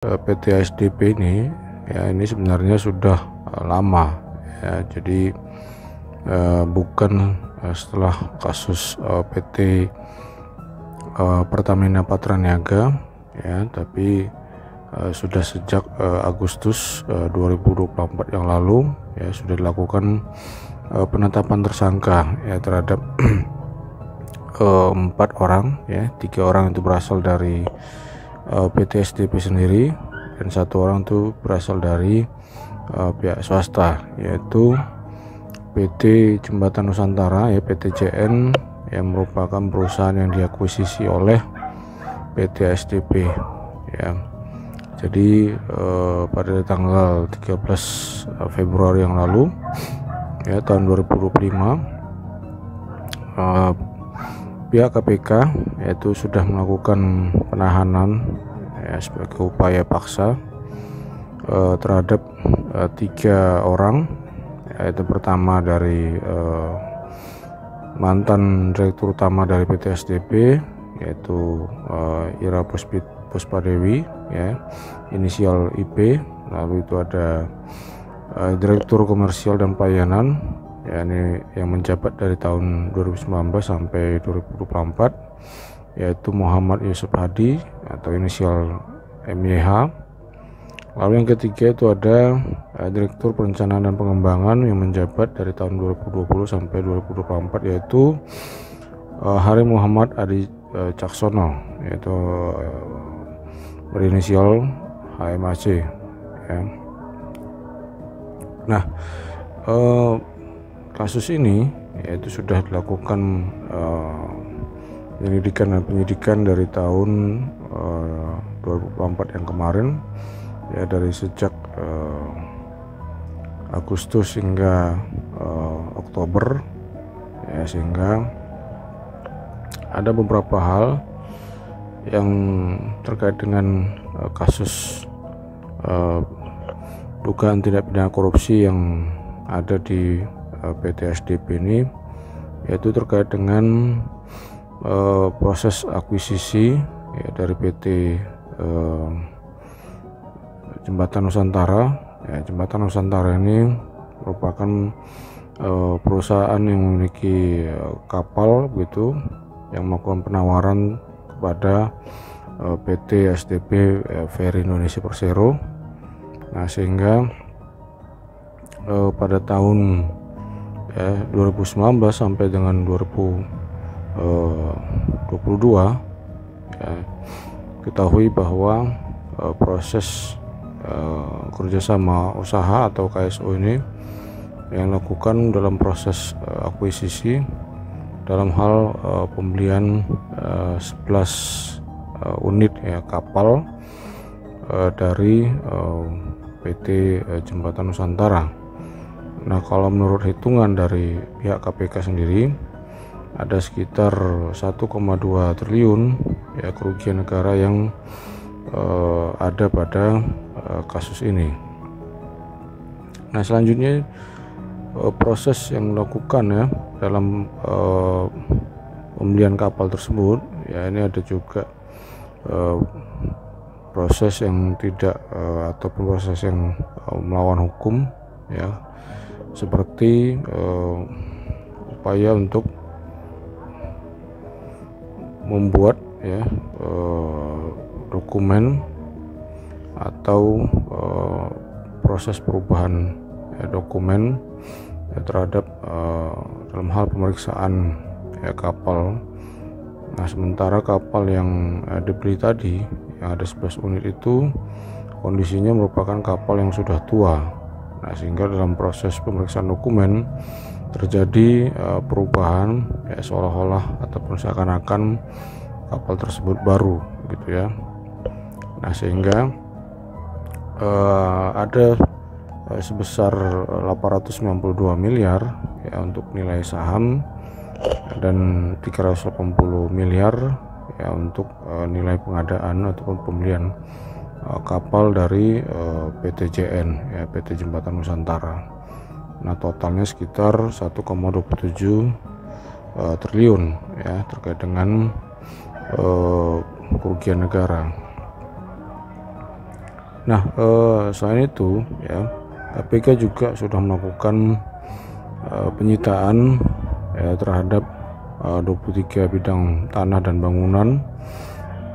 PT ASDP ini ya, ini sebenarnya sudah lama ya, jadi bukan setelah kasus PT Pertamina Patraniaga ya, tapi sudah sejak Agustus 2024 yang lalu ya, sudah dilakukan penetapan tersangka ya terhadap 4 orang ya, 3 orang itu berasal dari PT SDP sendiri dan 1 orang itu berasal dari pihak swasta, yaitu PT Jembatan Nusantara ya, PTJN, yang merupakan perusahaan yang diakuisisi oleh PT SDP ya. Jadi pada tanggal 13 Februari yang lalu ya, tahun 2025, pihak KPK yaitu sudah melakukan penahanan ya, sebagai upaya paksa terhadap 3 orang, yaitu pertama dari mantan direktur utama dari PT SDP, yaitu Ira Puspadewi ya, inisial IP. Lalu itu ada direktur komersial dan pelayanan ya, ini yang menjabat dari tahun 2019 sampai 2024, yaitu Muhammad Yusuf Hadi atau inisial MYH. Lalu yang ketiga itu ada direktur perencanaan dan pengembangan yang menjabat dari tahun 2020 sampai 2024, yaitu Hari Muhammad Adi Caksono, yaitu berinisial HMAC ya. Nah, kasus ini yaitu sudah dilakukan penyelidikan dan penyidikan dari tahun 2024 yang kemarin ya, dari sejak Agustus hingga Oktober ya, sehingga ada beberapa hal yang terkait dengan kasus dugaan tindak pidana korupsi yang ada di PT SDP ini, yaitu terkait dengan proses akuisisi ya, dari PT Jembatan Nusantara ya. Jembatan Nusantara ini merupakan perusahaan yang memiliki kapal begitu, yang melakukan penawaran kepada PT SDP Ferry Indonesia Persero. Nah, sehingga pada tahun 2019 sampai dengan 2022 ya, ketahui bahwa proses kerjasama usaha atau KSO ini yang dilakukan dalam proses akuisisi dalam hal pembelian 11 unit ya, kapal dari PT Jembatan Nusantara. Nah, kalau menurut hitungan dari pihak KPK sendiri, ada sekitar 1,2 triliun ya kerugian negara yang ada pada kasus ini. Nah, selanjutnya proses yang dilakukan ya dalam pembelian kapal tersebut ya, ini ada juga proses yang tidak ataupun proses yang melawan hukum ya, seperti upaya untuk membuat ya dokumen atau proses perubahan ya, dokumen ya, terhadap dalam hal pemeriksaan ya, kapal. Nah, sementara kapal yang dibeli tadi yang ada 11 unit itu kondisinya merupakan kapal yang sudah tua. Nah, sehingga dalam proses pemeriksaan dokumen terjadi perubahan ya, seolah-olah ataupun seakan-akan kapal tersebut baru gitu ya. Nah, sehingga ada sebesar 892 miliar ya untuk nilai saham dan 380 miliar ya untuk nilai pengadaan ataupun pembelian kapal dari PTJN ya, PT Jembatan Nusantara. Nah, totalnya sekitar 1,27 triliun ya terkait dengan kerugian negara. Nah, selain itu ya, KPK juga sudah melakukan penyitaan ya, terhadap 23 bidang tanah dan bangunan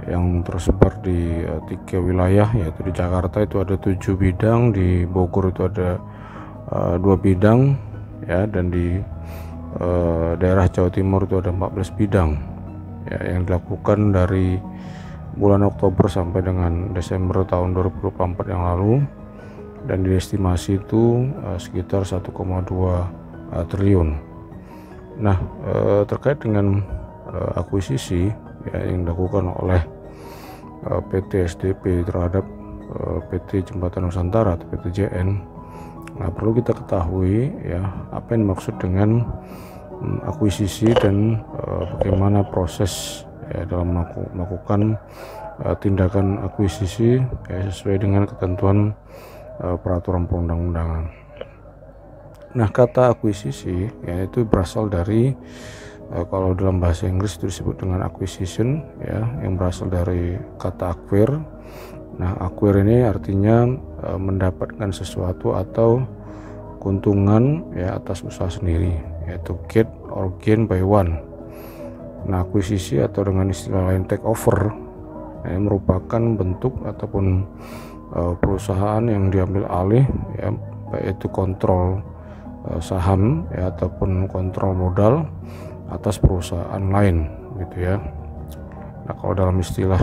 yang tersebar di 3 wilayah, yaitu di Jakarta itu ada 7 bidang, di Bogor itu ada 2 bidang ya, dan di daerah Jawa Timur itu ada 14 bidang ya, yang dilakukan dari bulan Oktober sampai dengan Desember tahun 2024 yang lalu, dan diestimasi itu sekitar 1,2 triliun. Nah, terkait dengan akuisisi ya, yang dilakukan oleh PT SDP terhadap PT Jembatan Nusantara atau PT JN. Nah, perlu kita ketahui ya, apa yang dimaksud dengan akuisisi dan bagaimana proses ya, dalam melakukan tindakan akuisisi ya, sesuai dengan ketentuan peraturan perundang-undangan. Nah, kata akuisisi ya, itu berasal dari kalau dalam bahasa Inggris itu disebut dengan acquisition ya, yang berasal dari kata acquire. Nah, acquire ini artinya mendapatkan sesuatu atau keuntungan ya atas usaha sendiri, yaitu get or gain by one. Nah, akuisisi atau dengan istilah lain take over ya, merupakan bentuk ataupun perusahaan yang diambil alih ya, baik itu kontrol saham ya, ataupun kontrol modal atas perusahaan lain gitu ya. Nah, kalau dalam istilah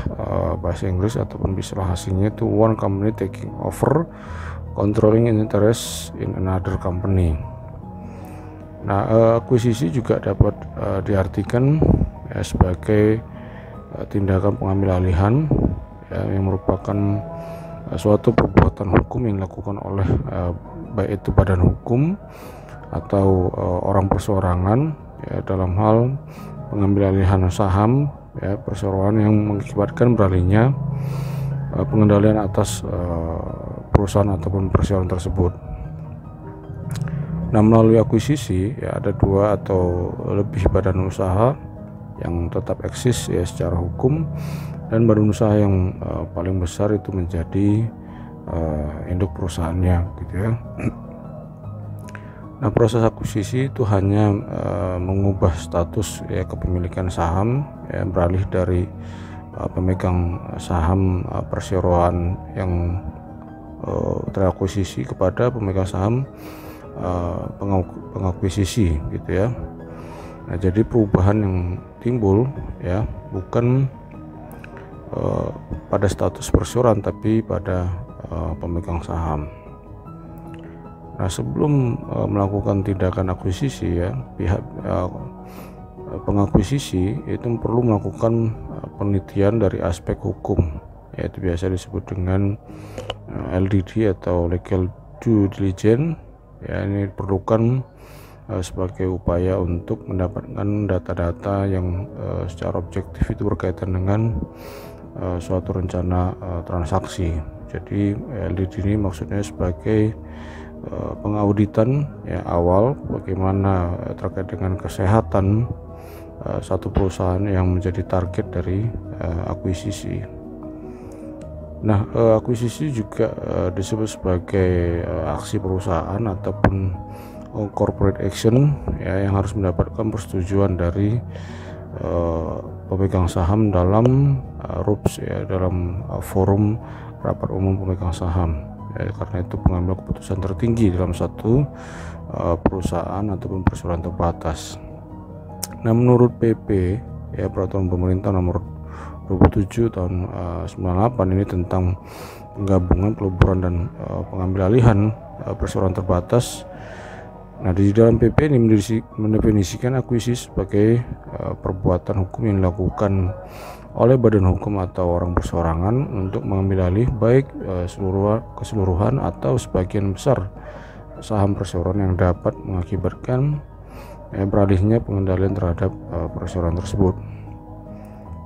bahasa Inggris ataupun istilah asingnya itu one company taking over controlling interest in another company. Nah, akuisisi juga dapat diartikan ya, sebagai tindakan pengambil alihan ya, yang merupakan suatu perbuatan hukum yang dilakukan oleh baik itu badan hukum atau orang perseorangan ya, dalam hal pengambil alihan saham ya, perseroan yang mengakibatkan beralihnya pengendalian atas perusahaan ataupun perseroan tersebut. Nah, melalui akuisisi ya, ada 2 atau lebih badan usaha yang tetap eksis ya secara hukum, dan badan usaha yang paling besar itu menjadi induk perusahaannya gitu ya. Nah, proses akuisisi itu hanya mengubah status ya kepemilikan saham ya, beralih dari pemegang saham perseroan yang terakuisisi kepada pemegang saham pengakuisisi gitu ya. Nah, jadi perubahan yang timbul ya bukan pada status perseroan tapi pada pemegang saham. Nah, sebelum melakukan tindakan akuisisi ya, pihak pengakuisisi itu perlu melakukan penelitian dari aspek hukum, yaitu biasa disebut dengan LDD atau legal due diligence ya. Ini diperlukan sebagai upaya untuk mendapatkan data-data yang secara objektif itu berkaitan dengan suatu rencana transaksi. Jadi LDD ini maksudnya sebagai pengauditan ya awal bagaimana terkait dengan kesehatan satu perusahaan yang menjadi target dari akuisisi. Nah, akuisisi juga disebut sebagai aksi perusahaan ataupun corporate action ya, yang harus mendapatkan persetujuan dari pemegang saham dalam RUPS ya, dalam forum rapat umum pemegang saham. Ya, karena itu pengambil keputusan tertinggi dalam satu perusahaan ataupun perseroan terbatas. Nah, menurut PP ya, peraturan pemerintah nomor 27 tahun 98 ini tentang penggabungan, peluburan dan pengambil alihan perseroan terbatas. Nah, di dalam PP ini mendefinisikan akuisisi sebagai perbuatan hukum yang dilakukan oleh badan hukum atau orang perseorangan untuk mengambil alih baik keseluruhan atau sebagian besar saham perseroan yang dapat mengakibatkan beralihnya pengendalian terhadap perseroan tersebut.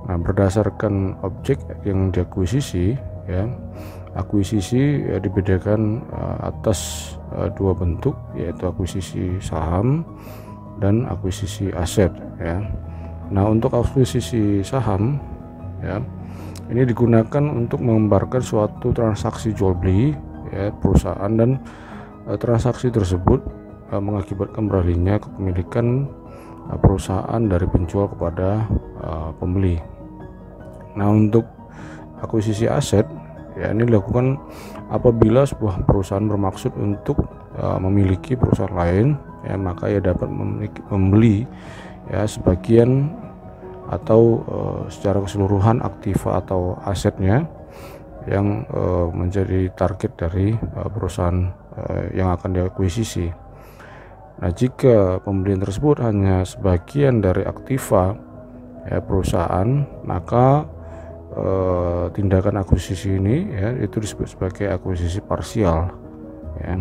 Nah, berdasarkan objek yang diakuisisi ya, akuisisi ya, dibedakan atas 2 bentuk, yaitu akuisisi saham dan akuisisi aset ya. Nah, untuk akuisisi saham ya, Ini digunakan untuk menggambarkan suatu transaksi jual beli ya perusahaan, dan transaksi tersebut mengakibatkan beralihnya kepemilikan perusahaan dari penjual kepada pembeli. Nah, untuk akuisisi aset ya ini dilakukan apabila sebuah perusahaan bermaksud untuk memiliki perusahaan lain ya, maka ia dapat membeli ya sebagian atau secara keseluruhan aktiva atau asetnya yang menjadi target dari perusahaan yang akan diakuisisi. Nah, jika pembelian tersebut hanya sebagian dari aktiva ya perusahaan, maka tindakan akuisisi ini ya itu disebut sebagai akuisisi parsial ya.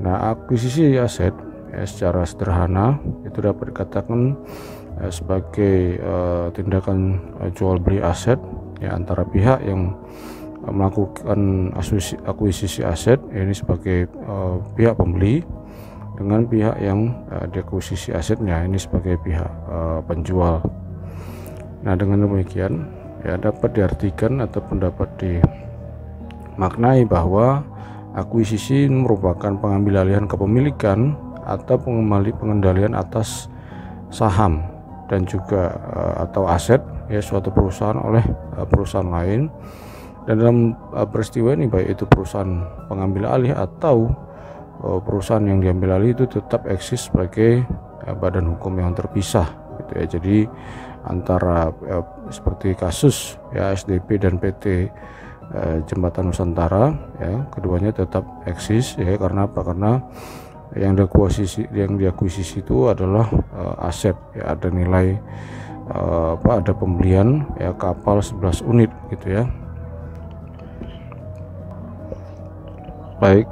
Nah, akuisisi aset ya secara sederhana itu dapat dikatakan sebagai tindakan jual beli aset ya antara pihak yang melakukan akuisisi aset ya, ini sebagai pihak pembeli, dengan pihak yang diakuisisi asetnya ini sebagai pihak penjual. Nah, dengan demikian ya dapat diartikan ataupun dapat dimaknai bahwa akuisisi merupakan pengambil alihan kepemilikan atau pengendalian atas saham dan juga atau aset ya suatu perusahaan oleh perusahaan lain. Dan dalam peristiwa ini baik itu perusahaan pengambil alih atau perusahaan yang diambil alih itu tetap eksis sebagai badan hukum yang terpisah gitu ya. Jadi antara seperti kasus ya SDP dan PT Jembatan Nusantara ya, keduanya tetap eksis ya. Karena apa? Karena yang diakuisisi itu adalah aset ya, ada nilai ada pembelian ya kapal 11 unit gitu ya. Baik,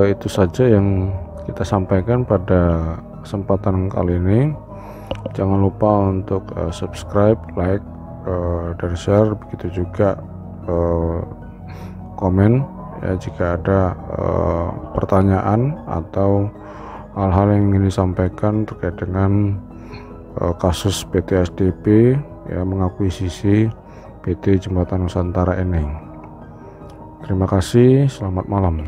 itu saja yang kita sampaikan pada kesempatan kali ini. Jangan lupa untuk subscribe, like, dan share, begitu juga komen ya jika ada pertanyaan atau hal-hal yang ingin disampaikan terkait dengan kasus PT SDP ya mengakuisisi PT Jembatan Nusantara Eneng. Terima kasih, selamat malam.